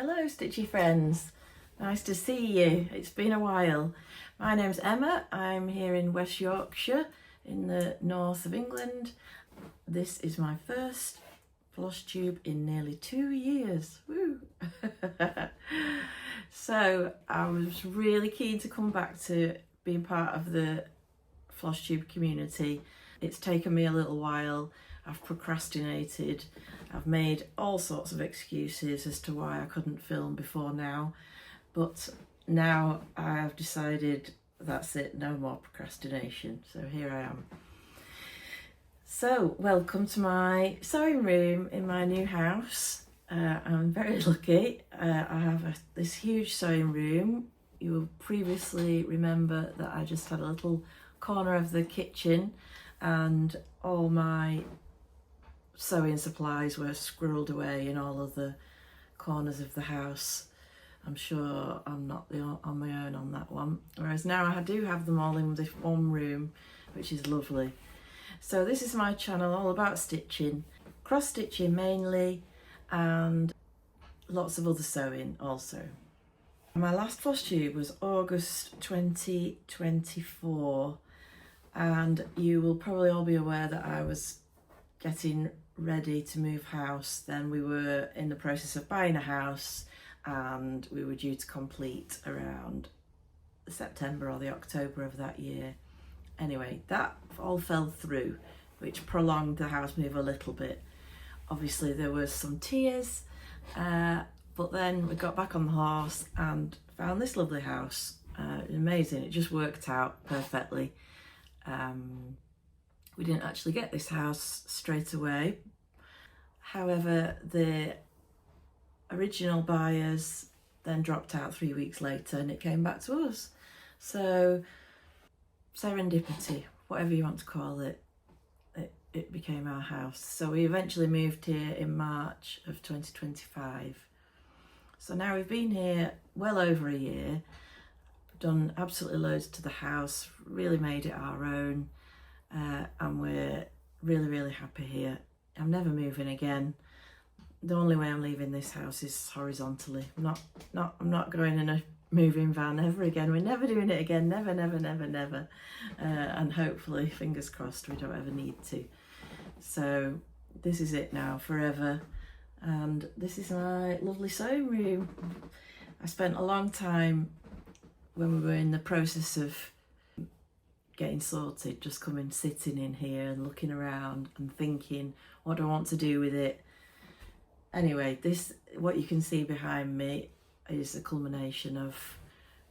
Hello stitchy friends, nice to see you. It's been a while. My name's Emma. I'm here in West Yorkshire in the north of England. This is my first Flosstube in nearly 2 years. Woo! So I was really keen to come back to being part of the Flosstube community. It's taken me a little while. I've procrastinated. I've made all sorts of excuses as to why I couldn't film before now, but now I've decided that's it, no more procrastination. So here I am. So welcome to my sewing room in my new house. I'm very lucky. I have this huge sewing room. You'll previously remember that I just had a little corner of the kitchen and all my sewing supplies were squirreled away in all of the corners of the house. I'm sure I'm not on my own on that one. Whereas now I do have them all in this one room, which is lovely. So this is my channel all about stitching, cross stitching mainly, and lots of other sewing also. My last Flosstube was August 2024, and you will probably all be aware that I was getting ready to move house. Then we were in the process of buying a house and we were due to complete around September or the October of that year. Anyway, that all fell through, which prolonged the house move a little bit. Obviously there was some tears, but then we got back on the horse and found this lovely house. Amazing, it just worked out perfectly. We didn't actually get this house straight away. However, the original buyers then dropped out 3 weeks later and it came back to us. So serendipity, whatever you want to call it, it became our house. So we eventually moved here in March of 2025. So now we've been here well over a year, done absolutely loads to the house, really made it our own. And we're really happy here. I'm never moving again. The only way I'm leaving this house is horizontally. I'm not going in a moving van ever again. We're never doing it again. Never. And hopefully, fingers crossed, we don't ever need to. So this is it now, forever. And this is my lovely sewing room. I spent a long time when we were in the process of getting sorted, just coming sitting in here and looking around and thinking, what do I want to do with it? Anyway, this, what you can see behind me, is a culmination of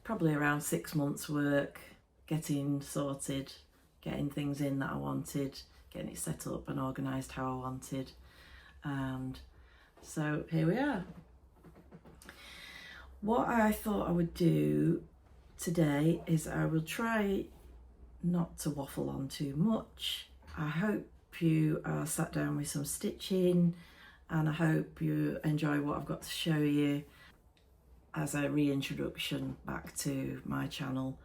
probably around 6 months work, getting sorted, getting things in that I wanted, getting it set up and organised how I wanted. And so here we are. What I thought I would do today is I will try not to waffle on too much. I hope you are sat down with some stitching and I hope you enjoy what I've got to show you as a reintroduction back to my channel,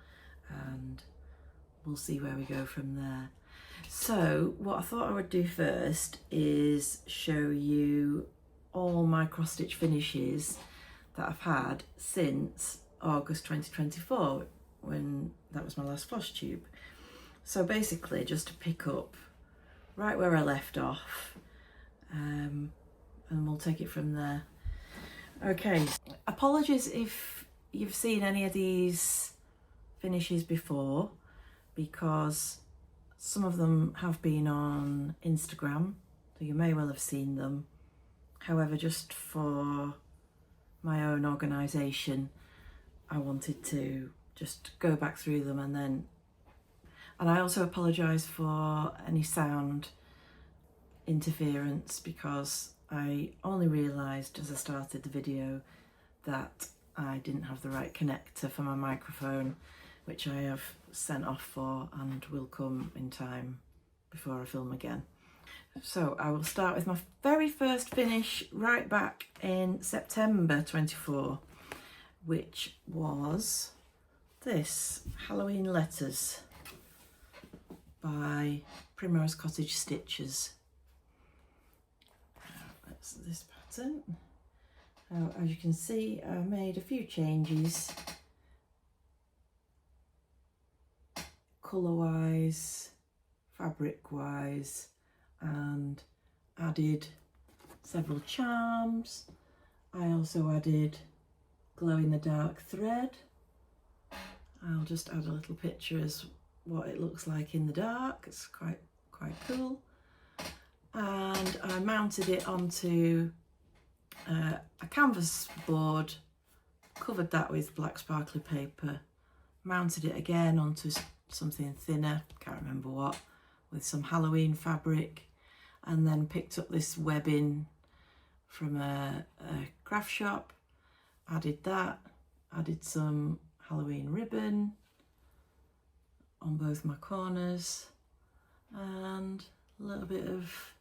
and we'll see where we go from there. So what I thought I would do first is show you all my cross-stitch finishes that I've had since August 2024, when that was my last Flosstube. So basically just to pick up right where I left off, and we'll take it from there. Okay, apologies if you've seen any of these finishes before, because some of them have been on Instagram, so you may well have seen them. However, just for my own organisation, I wanted to just go back through them, and I also apologise for any sound interference, because I only realised as I started the video that I didn't have the right connector for my microphone, which I have sent off for and will come in time before I film again. So I will start with my very first finish right back in September 24, which was this, Halloween Letters by Primrose Cottage Stitches. That's this pattern, So as you can see, I made a few changes colour wise, fabric wise, and added several charms. I also added glow in the dark thread. I'll just add a little picture as what it looks like in the dark. It's quite cool. And I mounted it onto a canvas board, covered that with black sparkly paper, mounted it again onto something thinner, can't remember what, with some Halloween fabric, and then picked up this webbing from a craft shop, added that, added some Halloween ribbon on both my corners, and a little bit of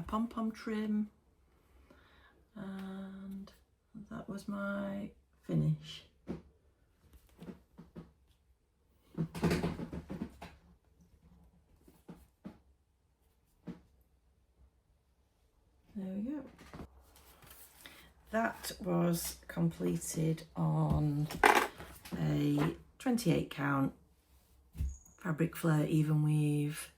pom-pom trim, and that was my finish. There we go. That was completed on a 28 count fabric flare even weave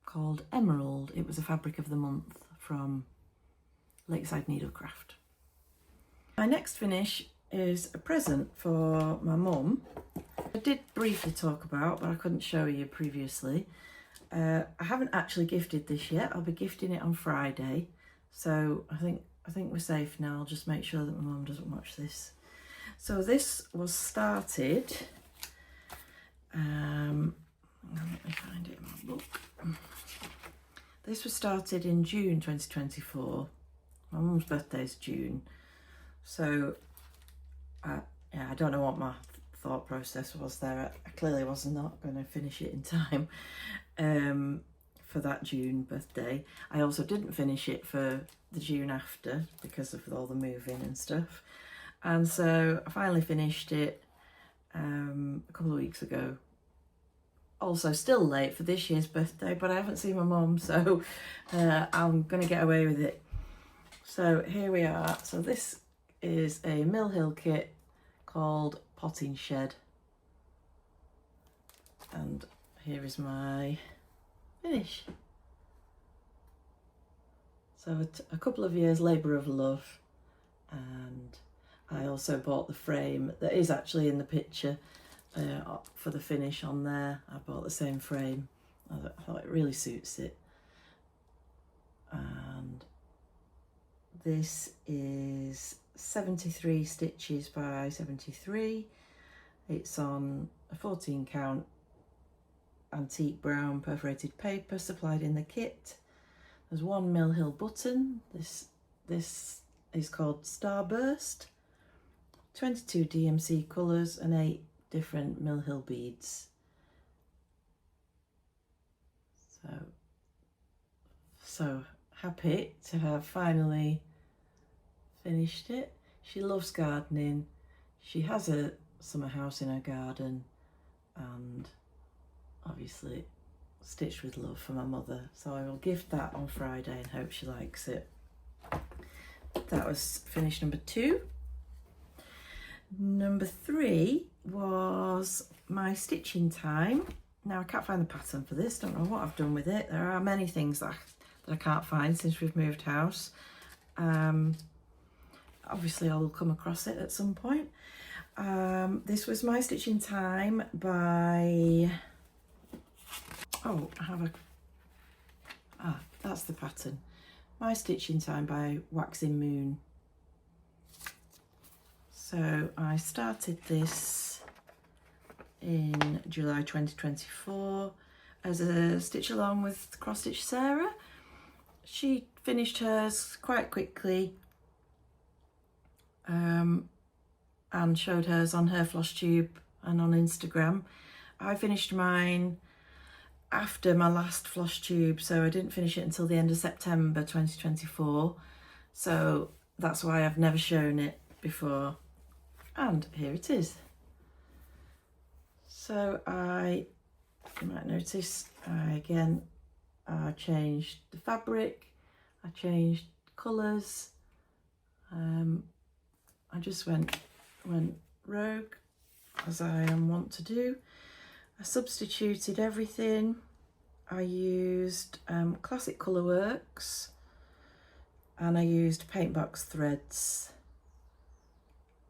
called Emerald. It was a fabric of the month from Lakeside Needlecraft. My next finish is a present for my mum. I did briefly talk about, but I couldn't show you previously. I haven't actually gifted this yet. I'll be gifting it on Friday, so I think we're safe now. I'll just make sure that my mum doesn't watch this. So this was started, let me find it in my book. This was started in June 2024. My mum's birthday is June, so yeah, I don't know what my thought process was there. I clearly was not going to finish it in time for that June birthday. I also didn't finish it for the June after because of all the moving and stuff, and so I finally finished it a couple of weeks ago. Also still late for this year's birthday, but I haven't seen my mum, so I'm going to get away with it. So here we are. So this is a Mill Hill kit called Potting Shed, and here is my finish. So a couple of years labour of love, and I also bought the frame that is actually in the picture for the finish on there. I bought the same frame. I thought it really suits it. And this is 73 stitches by 73. It's on a 14 count antique brown perforated paper supplied in the kit. There's one Mill Hill button. This is called Starburst. 22 DMC colours and 8 different Mill Hill beads. So happy to have finally finished it. She loves gardening. She has a summer house in her garden, and obviously stitched with love for my mother. So I will gift that on Friday and hope she likes it. That was finish number 2. Number 3 was my stitching time. Now I can't find the pattern for this, don't know what I've done with it. There are many things that I can't find since we've moved house. Obviously I will come across it at some point. This was my stitching time by, that's the pattern. My stitching time by Waxing Moon. So I started this in July 2024 as a stitch along with Crossstitch Sarah. She finished hers quite quickly and showed hers on her Flosstube and on Instagram. I finished mine after my last Flosstube, so I didn't finish it until the end of September 2024. So that's why I've never shown it before. And here it is. So you might notice, I changed the fabric. I changed colours. I just went rogue, as I am wont to do. I substituted everything. I used classic Colourworks, and I used paint box threads.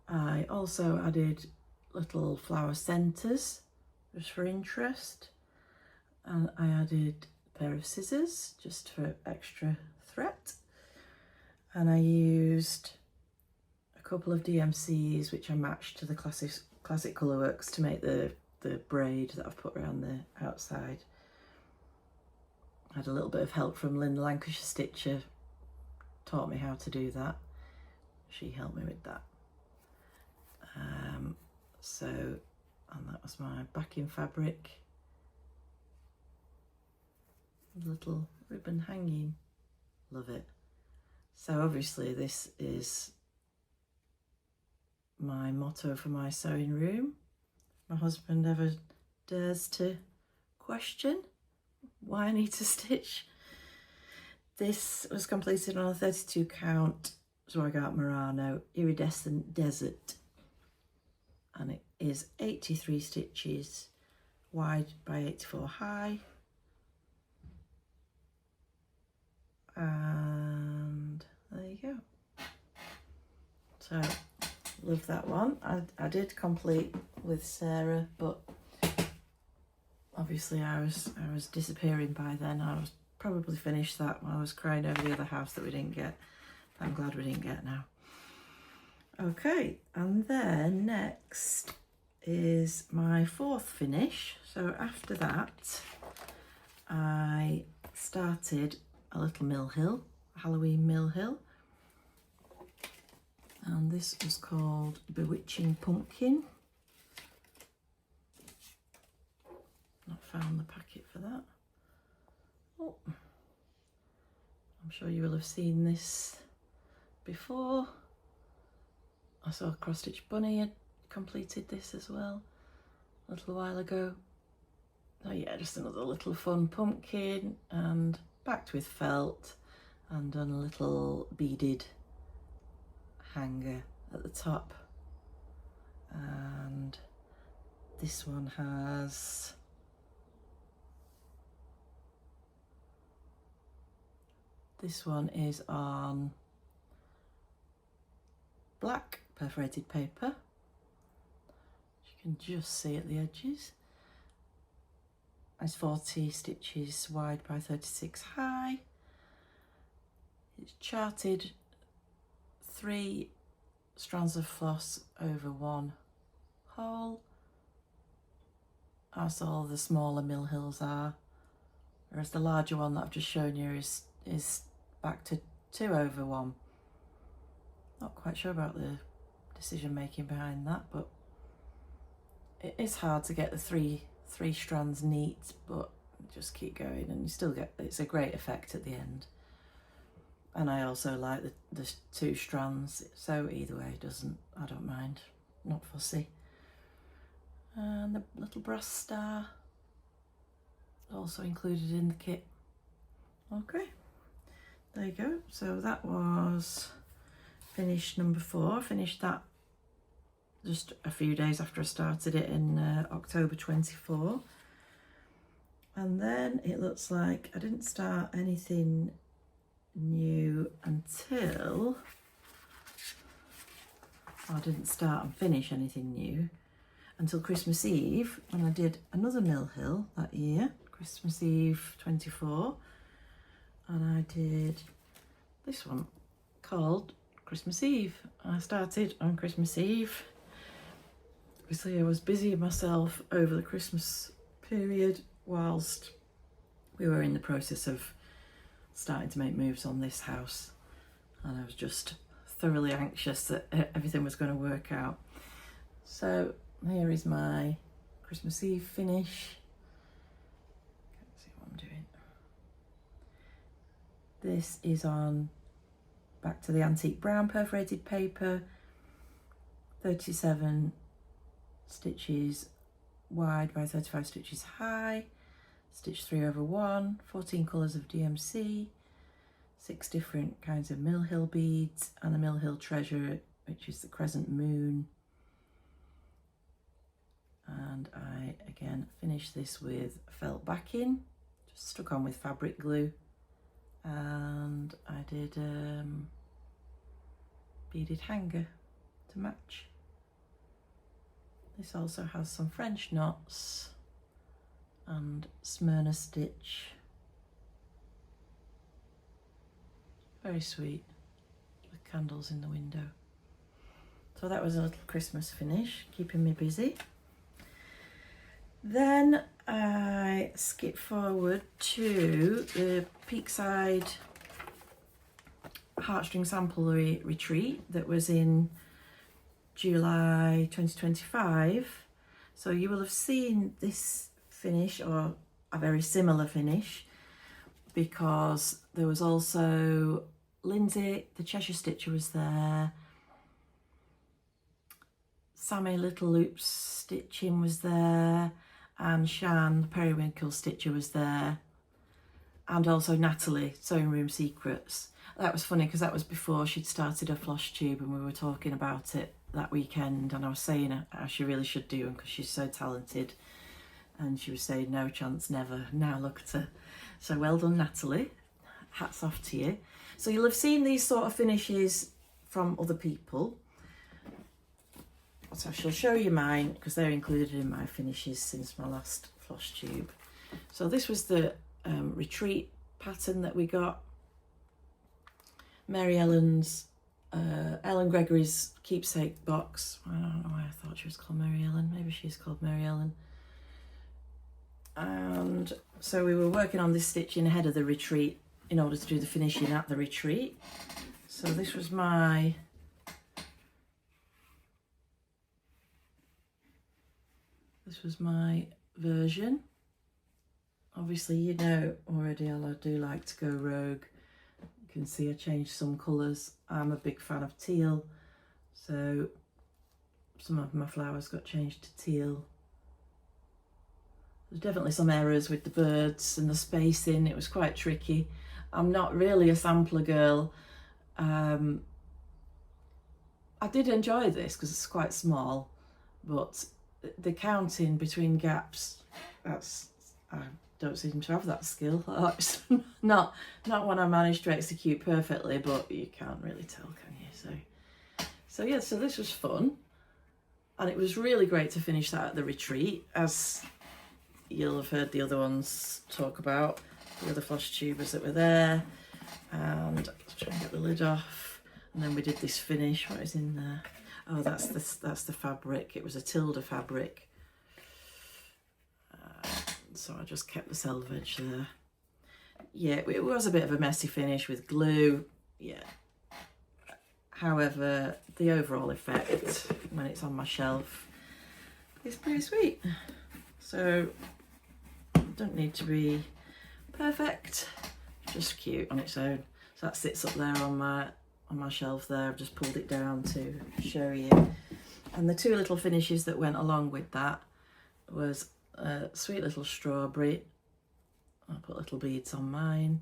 I also added little flower centres just for interest, and I added a pair of scissors just for extra threat, and I used a couple of DMCs which I matched to the classic Colourworks to make the braid that I've put around the outside. I had a little bit of help from Lynn, the Lancashire Stitcher, taught me how to do that. She helped me with that. And that was my backing fabric. Little ribbon hanging, love it. So obviously this is my motto for my sewing room. My husband ever dares to question why I need to stitch. This was completed on a 32 count Zweigart Murano Iridescent Desert, and it is 83 stitches wide by 84 high, and there you go. So love that one. I did complete with Sarah, but obviously I was disappearing by then. I was probably finished that when I was crying over the other house that we didn't get. I'm glad we didn't get now. Okay, and then next is my fourth finish. So after that, I started a little mill hill, a Halloween mill hill. And this was called Bewitching Pumpkin. Not found the packet for that. Oh, I'm sure you will have seen this before. I saw Crossstitch Bunny had completed this as well a little while ago. Oh yeah, just another little fun pumpkin, and backed with felt and done a little beaded hanger at the top. And this one has this one is on black perforated paper. You can just see at the edges. It's 40 stitches wide by 36 high. It's charted 3 strands of floss over 1 hole, as all the smaller mill hills are, whereas the larger one that I've just shown you is back to 2 over 1. Not quite sure about the decision making behind that, but it is hard to get the three strands neat, but just keep going and you still get, it's a great effect at the end. And I also like the 2 strands, so either way I don't mind, not fussy. And the little brass star also included in the kit. Okay, there you go. So that was finish number 4. I finished that just a few days after I started it in October 24. And then it looks like I didn't start anything new until, I didn't start and finish anything new until Christmas Eve, when I did another mill hill that year, Christmas Eve 24, and I did this one called Christmas Eve. I started on Christmas Eve. Obviously I was busy myself over the Christmas period whilst we were in the process of starting to make moves on this house, and I was just thoroughly anxious that everything was going to work out. So here is my Christmas Eve finish. Can't see what I'm doing. This is on back to the antique brown perforated paper, 37 stitches wide by 35 stitches high, stitch 3 over 1, 14 colours of DMC, 6 different kinds of Mill Hill beads and the Mill Hill Treasure, which is the crescent moon. And I again finished this with felt backing, just stuck on with fabric glue, and I did beaded hanger to match. This also has some French knots and Smyrna stitch. Very sweet, with candles in the window. So that was a little Christmas finish, keeping me busy. Then I skip forward to the Peakside Heartstring Samplery retreat that was in July 2025. So you will have seen this finish, or a very similar finish, because there was also Lindsay, the Cheshire Stitcher, was there. Sammy Little Loops Stitching was there, and Shan, the Periwinkle Stitcher, was there, and also Natalie, Sewing Room Secrets. That was funny because that was before she'd started her Flosstube, and we were talking about it that weekend, and I was saying how she really should do them because she's so talented, and she was saying no chance, never. Now look at her. So well done, Natalie, hats off to you. So you'll have seen these sort of finishes from other people, so I shall show you mine because they're included in my finishes since my last Flosstube. So this was the retreat pattern that we got. Mary Ellen's, Ellen Gregory's keepsake box. I don't know why I thought she was called Mary Ellen. Maybe she's called Mary Ellen. And so we were working on this stitching ahead of the retreat in order to do the finishing at the retreat. So this was my version. Obviously you know already I do like to go rogue. You can see I changed some colours. I'm a big fan of teal, so some of my flowers got changed to teal. There's definitely some errors with the birds and the spacing. It was quite tricky. I'm not really a sampler girl. I did enjoy this because it's quite small, but the counting between gaps, I don't seem to have that skill. It's not one I managed to execute perfectly, but you can't really tell, can you? So yeah, so this was fun, and it was really great to finish that at the retreat, as you'll have heard the other ones talk about, the other Flosstubers that were there. And let's try and get the lid off, and then we did this finish. What is in there? Oh, that's the fabric. It was a Tilda fabric. So I just kept the selvage there. Yeah, it was a bit of a messy finish with glue. Yeah. However, the overall effect when it's on my shelf is pretty sweet. So don't need to be perfect, just cute on its own. So that sits up there on my shelf there. I've just pulled it down to show you. And the two little finishes that went along with that was a sweet little strawberry. I'll put little beads on mine.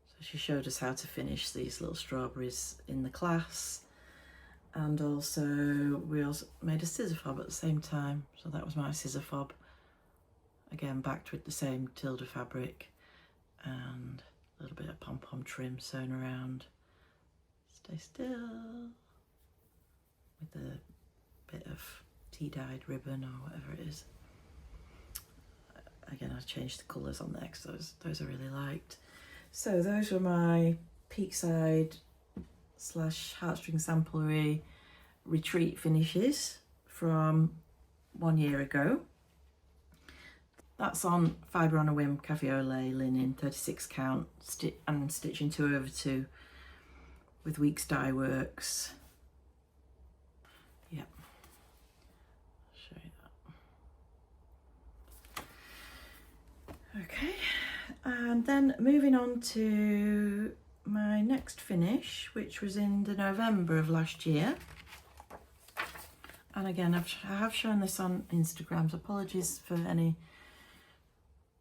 So she showed us how to finish these little strawberries in the class. And also we also made a scissor fob at the same time. So that was my scissor fob. Again, backed with the same Tilda fabric and a little bit of pom-pom trim sewn around. Stay still. With a bit of tea-dyed ribbon or whatever it is. Again, I changed the colours on there because those I really liked. So those were my Peakside / Heartstring Samplery retreat finishes from 1 year ago. That's on Fibre on a Whim Cafe au lait linen, 36 count, and stitching 2/2 with Weeks Dye Works. Yep. Show you that. Okay, and then moving on to my next finish, which was in the November of last year. And again, I have shown this on Instagram, so apologies for any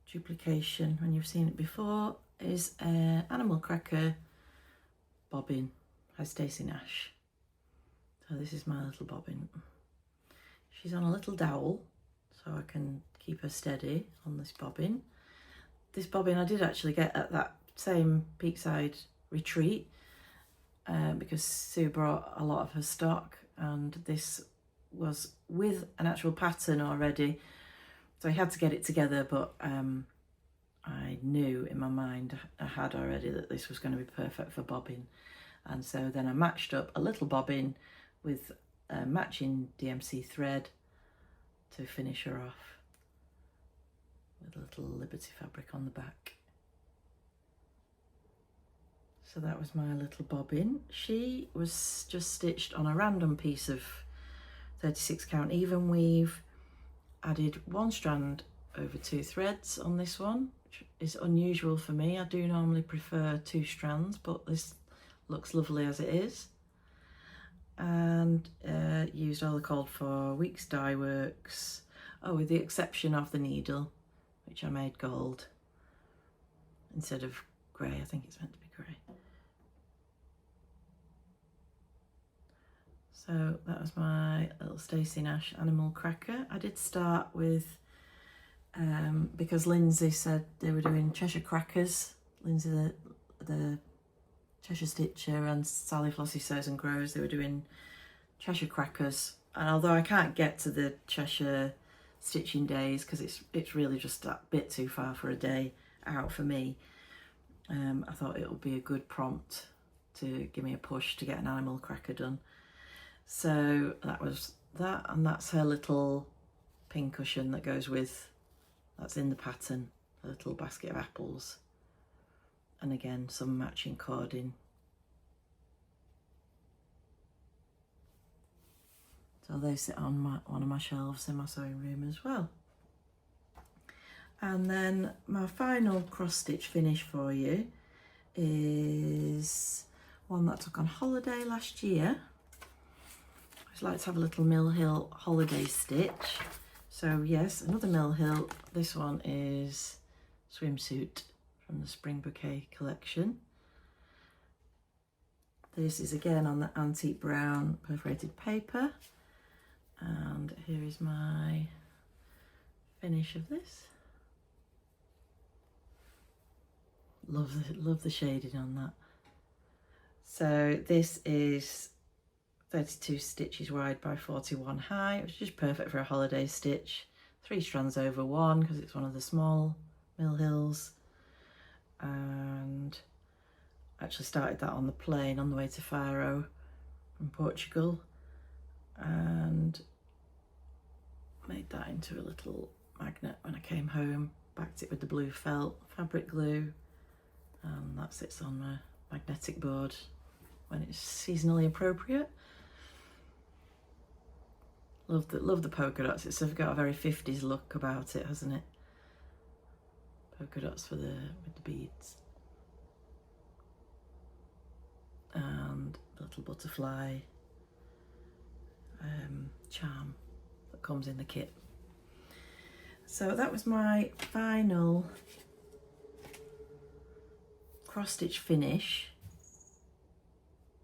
duplication when you've seen it before. is an animal cracker bobbin by Stacey Nash. So this is my little bobbin. She's on a little dowel, so I can keep her steady on this bobbin. This bobbin I did actually get at that same Peakside retreat because Sue brought a lot of her stock, and this was with an actual pattern already, so I had to get it together, but I knew in my mind I had already that this was going to be perfect for bobbin. And so then I matched up a little bobbin with matching DMC thread to finish her off with a little Liberty fabric on the back. So that was my little bobbin. She was just stitched on a random piece of 36 count even weave. Added one strand over 2 threads on this one, which is unusual for me. I do normally prefer 2 strands, but this looks lovely as it is. And used all the called for Weeks dye works, with the exception of the needle, which I made gold instead of grey. I think it's meant to be grey. So that was my little Stacey Nash animal cracker. I did start with, because Lindsay said they were doing Cheshire crackers. Lindsay, the Cheshire Stitcher, and Sally Flossie Sews and Grows, they were doing Cheshire crackers. And although I can't get to the Cheshire stitching days because it's really just a bit too far for a day out for me, I thought it would be a good prompt to give me a push to get an animal cracker done. So that was that, and that's her little pin cushion that goes with, that's in the pattern, a little basket of apples, and again some matching cording. So they sit on one of my shelves in my sewing room as well. And then my final cross stitch finish for you is one that I took on holiday last year. I like to have a little Mill Hill holiday stitch. So yes, another Mill Hill. This one is swimsuit from the Spring Bouquet collection. This is again on the antique brown perforated paper. And here is my finish of this. Love the shading on that. So this is 32 stitches wide by 41 high, which is just perfect for a holiday stitch. 3 strands over 1 because it's one of the small Mill Hills. And actually started that on the plane on the way to Faro from Portugal, and made that into a little magnet when I came home. Backed it with the blue felt fabric glue, and that sits on my magnetic board when it's seasonally appropriate. Love the polka dots. It's sort of got a very 50s look about it, hasn't it? Polka dots with the beads. And the little butterfly charm that comes in the kit. So that was my final cross stitch finish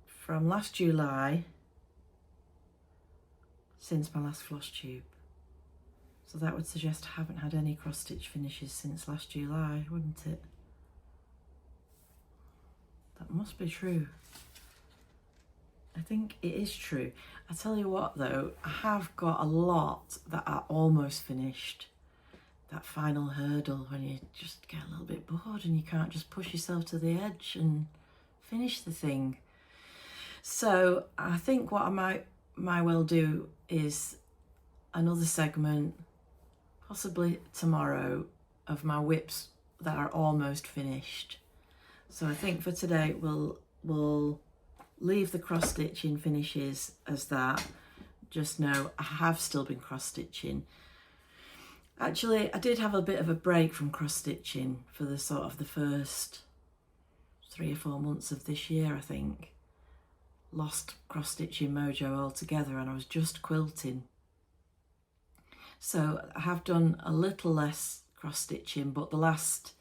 from last July, since my last floss tube. So that would suggest I haven't had any cross stitch finishes since last July, wouldn't it? That must be true. I think it is true. I tell you what though, I have got a lot that are almost finished. That final hurdle when you just get a little bit bored and you can't just push yourself to the edge and finish the thing. So I think what I might well do is another segment, possibly tomorrow, of my whips that are almost finished. So I think for today we'll leave the cross stitching finishes as that. Just know I have still been cross stitching. Actually, I did have a bit of a break from cross stitching for the sort of the first 3 or 4 months of this year, I think. Lost cross stitching mojo altogether, and I was just quilting. So I have done a little less cross stitching, but the last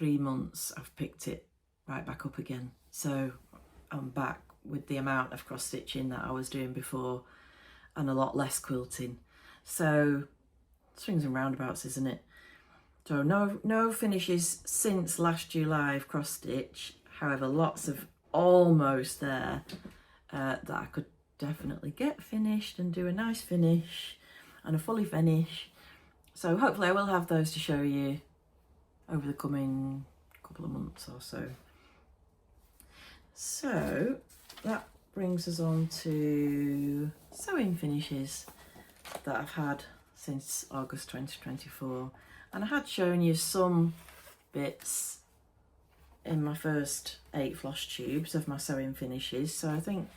3 months I've picked it right back up again. So I'm back with the amount of cross stitching that I was doing before and a lot less quilting. So swings and roundabouts, isn't it? So no finishes since last July of cross stitch. However, lots of almost there that I could definitely get finished and do a nice finish and a fully finish. So hopefully I will have those to show you over the coming couple of months or so. So that brings us on to sewing finishes that I've had since August 2024. And I had shown you some bits in my first 8 floss tubes of my sewing finishes. So I think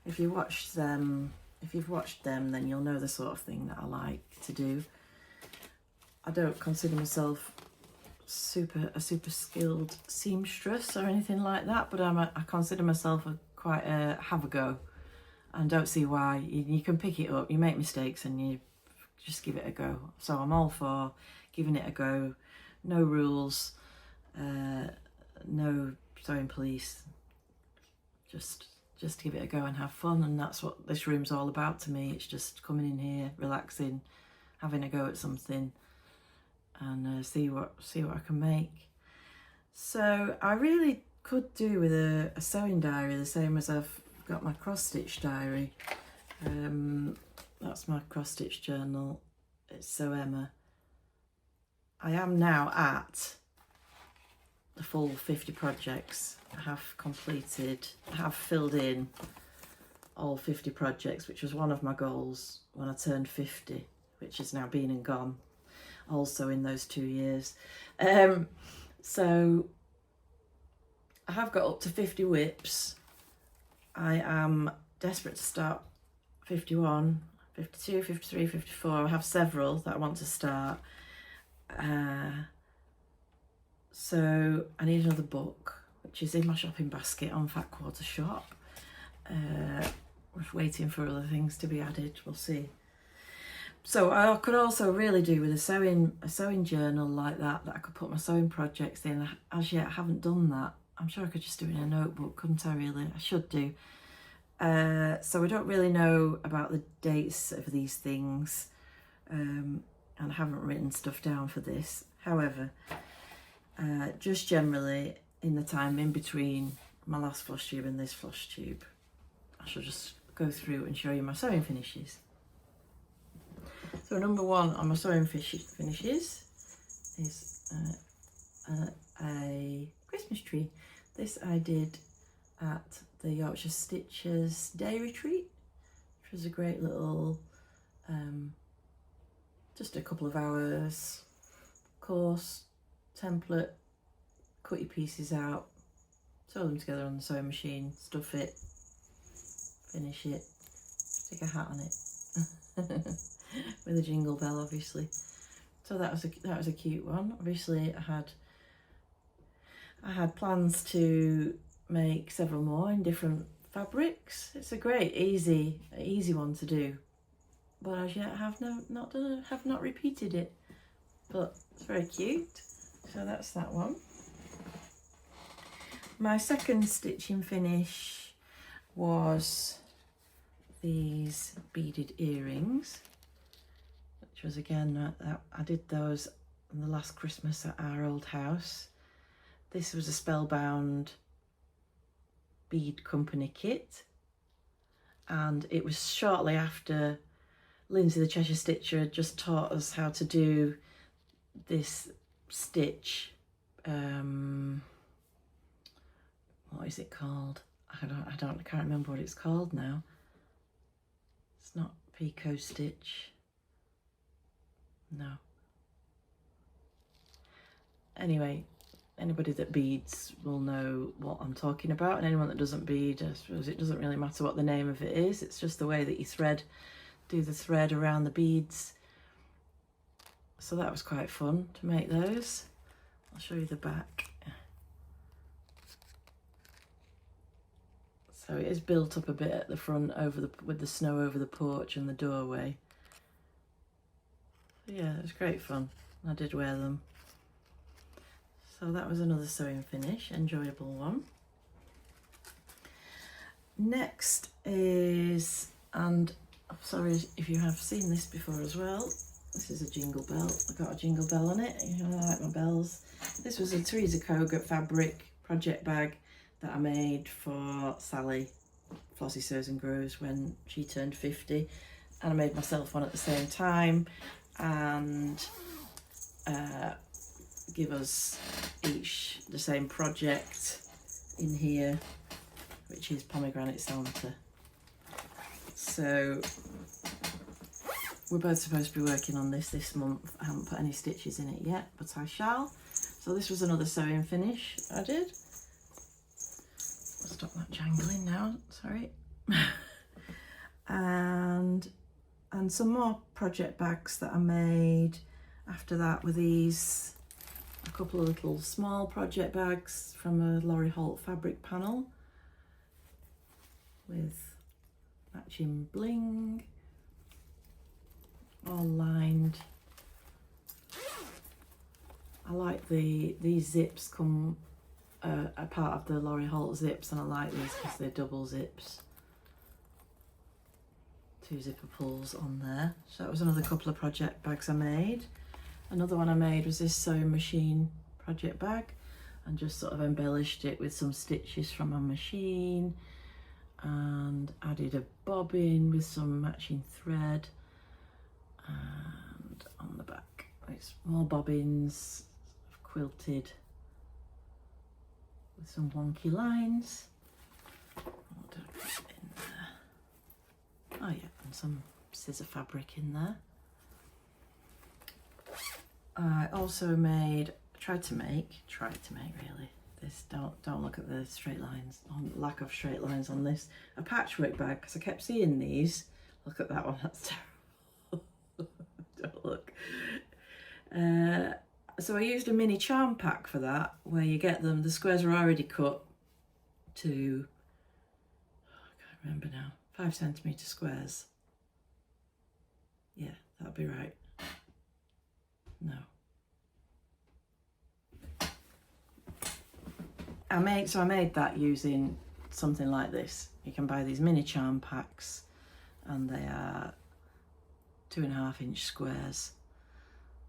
if you've watched them, then you'll know the sort of thing that I like to do. I don't consider myself a super skilled seamstress or anything like that, but I consider myself quite a have a go, and don't see why. You can pick it up, you make mistakes, and you just give it a go. So I'm all for giving it a go. No rules, no sewing police. Just give it a go and have fun, and that's what this room's all about to me. It's just coming in here, relaxing, having a go at something, and see what I can make. So I really could do with a sewing diary, the same as I've got my cross stitch diary. That's my cross stitch journal. It's Sew Emma. I am now at the full 50 projects. I have filled in all 50 projects, which was one of my goals when I turned 50, which has now been and gone also in those 2 years. So I have got up to 50 whips. I am desperate to start 51, 52, 53, 54. I have several that I want to start. So I need another book, which is in my shopping basket on Fat Quarter Shop. We're waiting for other things to be added, we'll see. So I could also really do with a sewing journal like that I could put my sewing projects in. As yet I haven't done that. I'm sure I could just do it in a notebook, couldn't I really? I should do. So I don't really know about the dates of these things, and I haven't written stuff down for this. However, just generally in the time in between my last floss tube and this floss tube, I shall just go through and show you my sewing finishes. So number 1 on my sewing finishes is a Christmas tree. This I did at the Yorkshire Stitchers Day Retreat, which was a great little, just a couple of hours course, template, cut your pieces out, sew them together on the sewing machine, stuff it, finish it, stick a hat on it. With a jingle bell, obviously. So that was a cute one. Obviously I had plans to make several more in different fabrics. It's a great easy one to do, but as yet I have not repeated it, but it's very cute. So that's that one. My second stitching finish was these beaded earrings, which was again, I did those on the last Christmas at our old house. This was a Spellbound bead company kit, and it was shortly after Lindsay the Cheshire Stitcher had just taught us how to do this stitch. What is it called? I can't remember what it's called now. It's not Pico Stitch. No. Anyway, anybody that beads will know what I'm talking about, and anyone that doesn't bead, I suppose it doesn't really matter what the name of it is. It's just the way that you do the thread around the beads. So that was quite fun to make those. I'll show you the back. So it is built up a bit at the front with the snow over the porch and the doorway. So yeah, it was great fun. I did wear them. So that was another sewing finish, enjoyable one. Next is, and I'm sorry if you have seen this before as well, this is a jingle bell. I got a jingle bell on it, you know, I like my bells. This was a Teresa Kogut fabric project bag that I made for Sally, Flossie Sews and Grows, when she turned 50. And I made myself one at the same time, and give us each the same project in here, which is Pomegranate Santa. So we're both supposed to be working on this month. I haven't put any stitches in it yet, but I shall. So this was another sewing finish I did. I'll stop that jangling now, sorry. and some more project bags that I made after that were these, a couple of little small project bags from a Lori Holt fabric panel with matching bling, all lined. I like these zips come a part of the Lori Holt zips, and I like these because they're double zips. 2 zipper pulls on there. So that was another couple of project bags I made. Another one I made was this sewing machine project bag, and just sort of embellished it with some stitches from a machine, and added a bobbin with some matching thread, and on the back it's more bobbins quilted with some wonky lines. What did I put in there? Oh yeah, and some scissor fabric in there. I also made, tried to make really, this, don't look at the straight lines, lack of straight lines on this, a patchwork bag, because I kept seeing these. Look at that one, that's terrible. Don't look. So I used a mini charm pack for that, where you get them, the squares are already cut to, I can't remember now, 5 centimetre squares. Yeah, that'll be right. No. I made that using something like this. You can buy these mini charm packs, and they are 2.5 inch squares.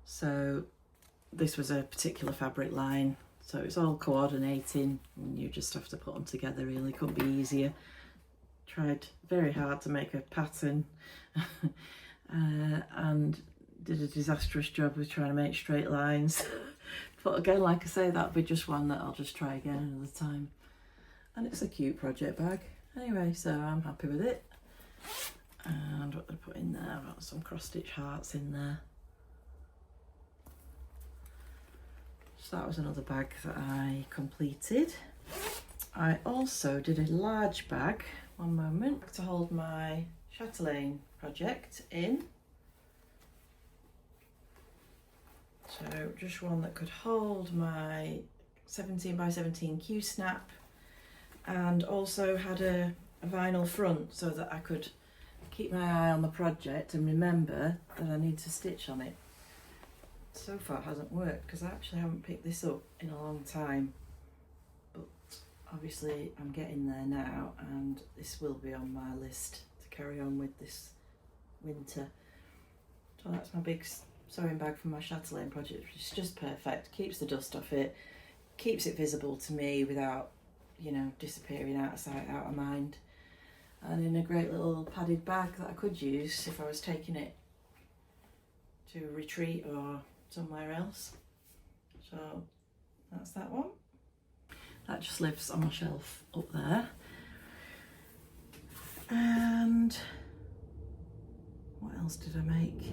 So this was a particular fabric line, so it's all coordinating, and you just have to put them together really. Couldn't be easier. Tried very hard to make a pattern and did a disastrous job with trying to make straight lines. But again, like I say, that'll be just one that I'll just try again another time. And it's a cute project bag. Anyway, so I'm happy with it. And what did I put in there? I've got some cross stitch hearts in there. So that was another bag that I completed. I also did a large bag, one moment, to hold my chatelaine project in. So just one that could hold my 17 by 17 Q-snap, and also had a vinyl front so that I could keep my eye on the project and remember that I need to stitch on it. So far it hasn't worked because I actually haven't picked this up in a long time, but obviously I'm getting there now, and this will be on my list to carry on with this winter. So that's my big sewing bag for my chatelaine project, which is just perfect. Keeps the dust off it, keeps it visible to me without, you know, disappearing out of sight, out of mind, and in a great little padded bag that I could use if I was taking it to a retreat or somewhere else. So that's that one. That just lives on my shelf up there. And what else did I make?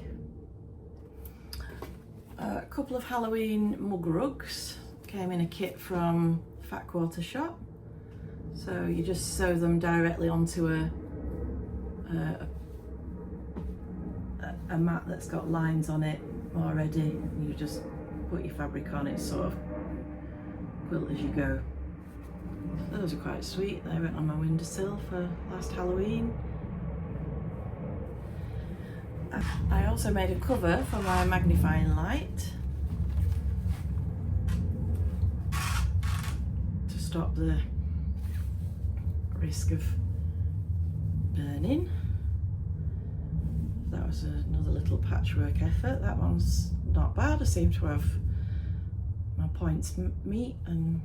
A couple of Halloween mug rugs came in a kit from Fat Quarter Shop. So you just sew them directly onto a mat that's got lines on it already, and you just put your fabric on it, sort of quilt as you go. So those are quite sweet. They went on my windowsill for last Halloween. I also made a cover for my magnifying light. stop the risk of burning. That was another little patchwork effort. That one's not bad. I seem to have my points meet, and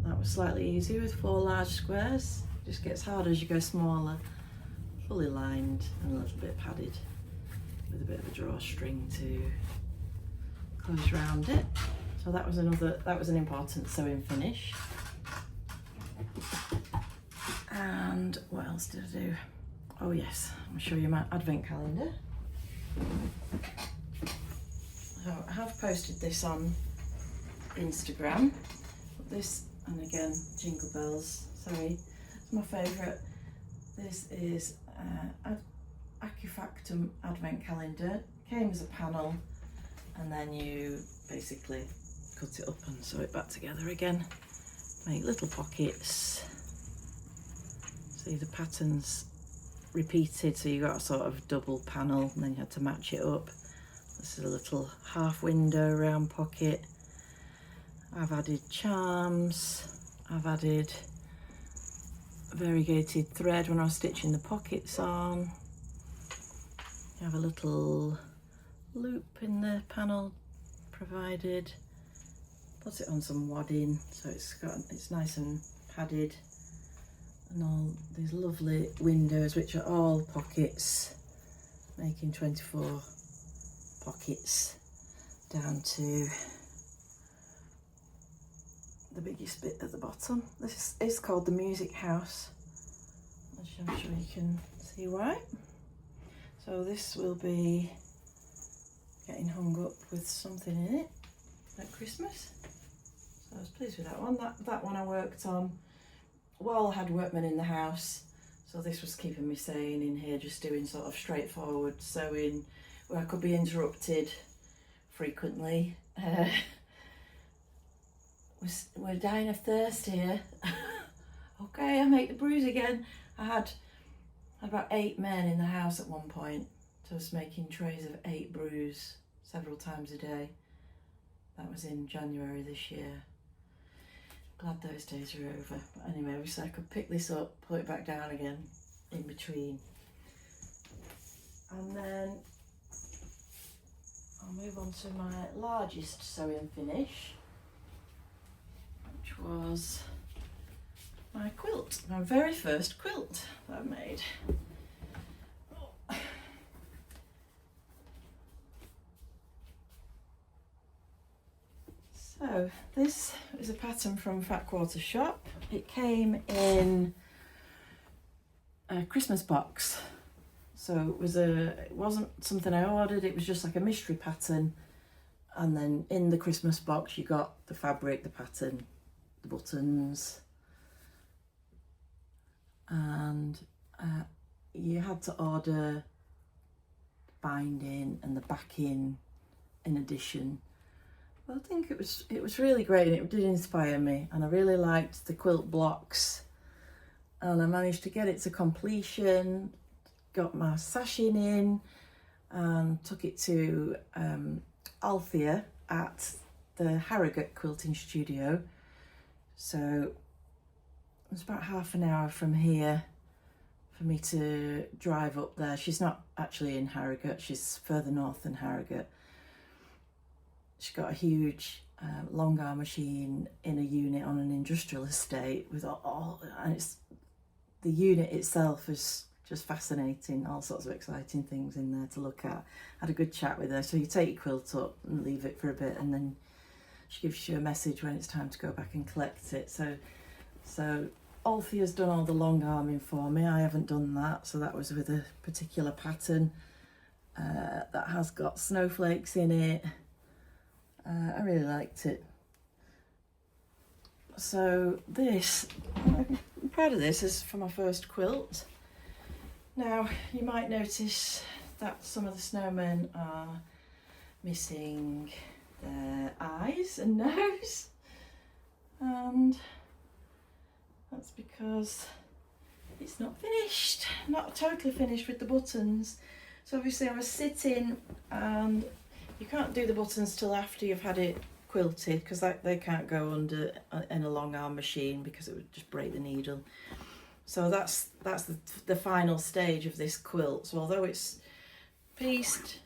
that was slightly easier with 4 large squares. It just gets harder as you go smaller. Fully lined and a little bit padded with a bit of a drawstring to close around it. So that was an important sewing finish. And what else did I do? Oh yes, I'll show you my advent calendar. So I have posted this on Instagram. This, and again, jingle bells, sorry, it's my favourite. This is Acufactum advent calendar. Came as a panel, and then you basically cut it up and sew it back together again. Make little pockets. See the patterns repeated, so you got a sort of double panel, and then you had to match it up. This is a little half window round pocket. I've added charms. I've added variegated thread when I was stitching the pockets on. You have a little loop in the panel provided. Put it on some wadding so it's nice and padded, and all these lovely windows which are all pockets, making 24 pockets down to the biggest bit at the bottom. This is called the music house, as I'm sure you can see why. So this will be getting hung up with something in it at Christmas. So I was pleased with that one. That one I worked on while I had workmen in the house. So this was keeping me sane in here, just doing sort of straightforward sewing where I could be interrupted frequently. We're dying of thirst here. Okay, I make the brews again. I had about 8 men in the house at one point, so I was making trays of 8 brews several times a day. That was in January this year. Glad those days are over. But anyway, I wish I could pick this up, put it back down again in between. And then I'll move on to my largest sewing finish, which was my quilt, my very first quilt that I made. So this is a pattern from Fat Quarter Shop. It came in a Christmas box. So it wasn't something I ordered, it was just like a mystery pattern. And then in the Christmas box you got the fabric, the pattern, the buttons, and you had to order binding and the backing in addition. Well, I think it was really great, and it did inspire me, and I really liked the quilt blocks, and I managed to get it to completion, got my sashing in, and took it to Althea at the Harrogate Quilting Studio. So it's about half an hour from here for me to drive up there. She's not actually in Harrogate, she's further north than Harrogate. She's got a huge long arm machine in a unit on an industrial estate with and the unit itself is just fascinating, all sorts of exciting things in there to look at. Had a good chat with her. So you take your quilt up and leave it for a bit, and then she gives you a message when it's time to go back and collect it. So Althea's done all the long arming for me. I haven't done that, so that was with a particular pattern that has got snowflakes in it. I really liked it. So I'm proud of this. This is for my first quilt. Now you might notice that some of the snowmen are missing their eyes and nose, and that's because it's not finished, not totally finished with the buttons. So obviously I was sitting, and you can't do the buttons till after you've had it quilted, because they can't go under in a long arm machine because it would just break the needle. So that's the final stage of this quilt. So although it's pieced,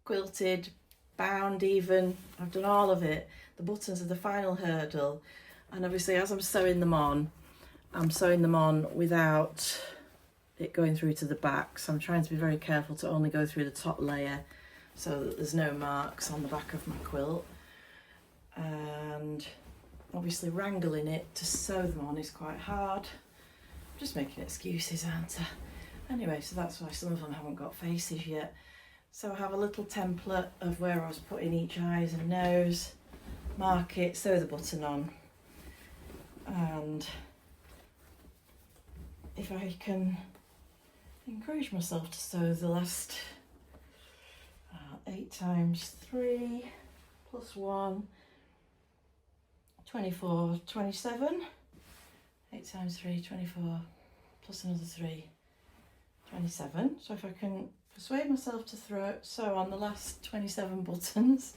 quilted, bound even, I've done all of it, the buttons are the final hurdle. And obviously as I'm sewing them on, I'm sewing them on without it going through to the back. So I'm trying to be very careful to only go through the top layer so that there's no marks on the back of my quilt. And obviously wrangling it to sew them on is quite hard. I'm just making excuses, aren't I? Anyway, so that's why some of them haven't got faces yet. So I have a little template of where I was putting each eyes and nose, mark it, sew the button on, and if I can encourage myself to sew the last 8 times 3 plus 1, 24, 27, 8 times 3, 24, plus another 3, 27. So if I can persuade myself to sew on the last 27 buttons,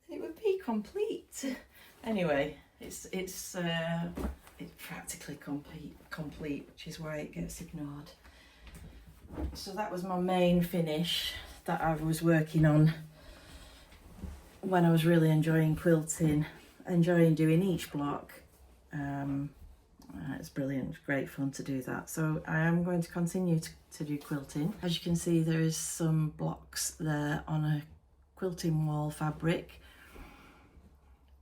it would be complete. Anyway, it's practically complete, which is why it gets ignored. So that was my main finish that I was working on when I was really enjoying quilting, enjoying doing each block. It's brilliant, great fun to do that. So I am going to continue to do quilting. As you can see, there is some blocks there on a quilting wall fabric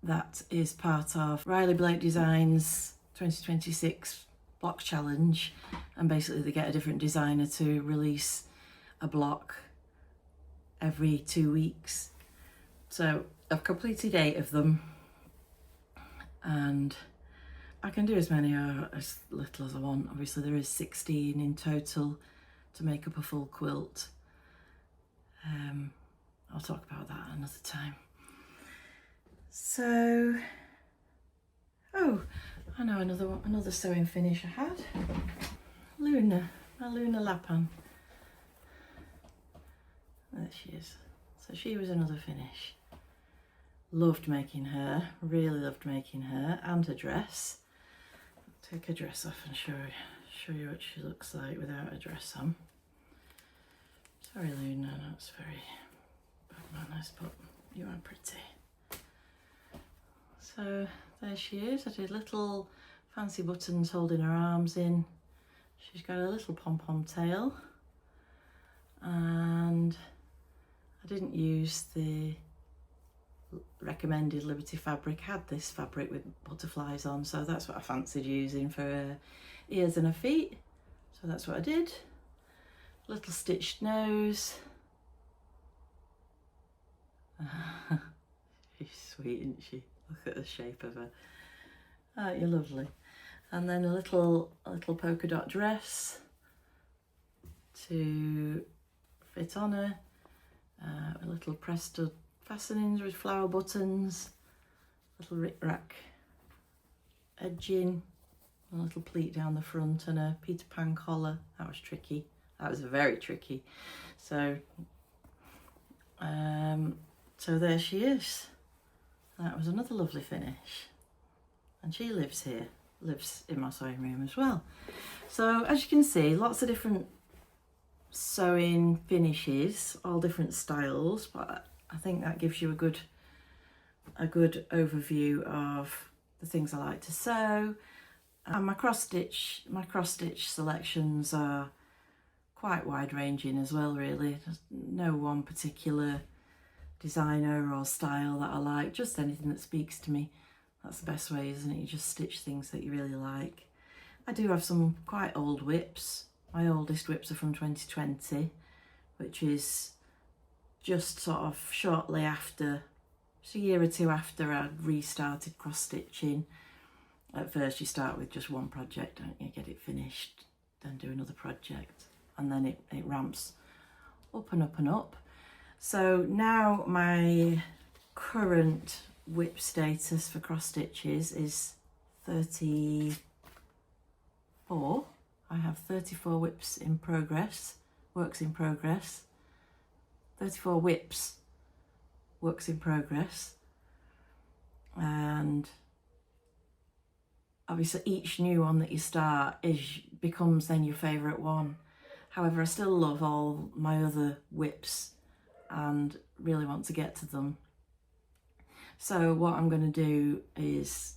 that is part of Riley Blake Designs 2026 block challenge, and basically they get a different designer to release a block every 2 weeks. So I've completed 8 of them, and I can do as many or as little as I want. Obviously there is 16 in total to make up a full quilt. I'll talk about that another time. So, oh, I know another sewing finish I had. Luna, my Luna Lapan. There she is. So she was another finish. Loved making her, really loved making her, and her dress. Take her dress off and show you what she looks like without a dress on. Sorry Luna, that's very bad manners, but you are pretty. So there she is. I did little fancy buttons holding her arms in. She's got a little pom-pom tail, and I didn't use the recommended Liberty fabric. I had this fabric with butterflies on, so that's what I fancied using for her ears and her feet, so that's what I did. Little stitched nose. She's sweet, isn't she? Look at the shape of her. Aren't you lovely? And then a little polka dot dress to fit on her. A little pressed stud fastenings with flower buttons, little rick-rack edging, a little pleat down the front, and a Peter Pan collar. That was tricky. That was very tricky. So, so there she is. That was another lovely finish. And she lives here, lives in my sewing room as well. So as you can see, lots of different sewing finishes, all different styles, but I think that gives you a good overview of the things I like to sew. And my cross stitch selections are quite wide ranging as well, really. There's no one particular designer or style that I like, just anything that speaks to me. That's the best way, isn't it? You just stitch things that you really like. I do have some quite old whips. My oldest whips are from 2020, which is just sort of shortly after, just a year or two after I'd restarted cross stitching. At first you start with just one project, don't you? Get it finished, then do another project, and then it ramps up and up and up. So now my current whip status for cross stitches is 34. I have 34 whips in progress, works in progress. 34 whips, works in progress. and obviously each new one that you start becomes then your favourite one. However, I still love all my other whips and really want to get to them. So what I'm going to do is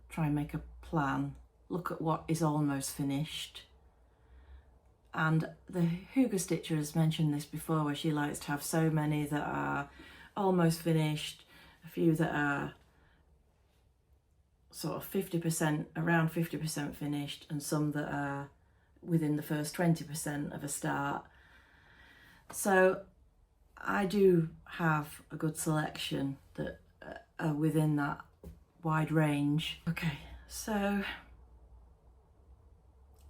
try and make a plan, look at what is almost finished. And the Hygge Stitcher has mentioned this before, where she likes to have so many that are almost finished, a few that are sort of 50%, around 50% finished, and some that are within the first 20% of a start. So I do have a good selection that are within that wide range. Okay, so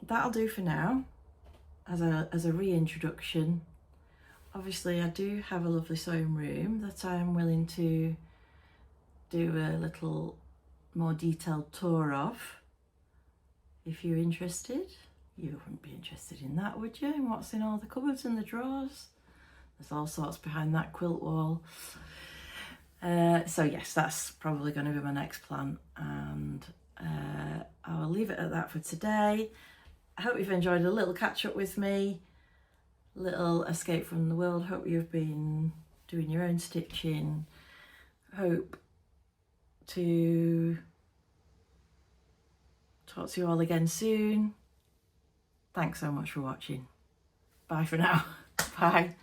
that'll do for now as a reintroduction. Obviously I do have a lovely sewing room that I'm willing to do a little more detailed tour of. If you're interested, you wouldn't be interested in that, would you? In what's in all the cupboards and the drawers? There's all sorts behind that quilt wall. So yes, that's probably going to be my next plan, and I will leave it at that for today. I hope you've enjoyed a little catch up with me, little escape from the world. Hope you've been doing your own stitching. Hope to talk to you all again soon. Thanks so much for watching. Bye for now. Bye.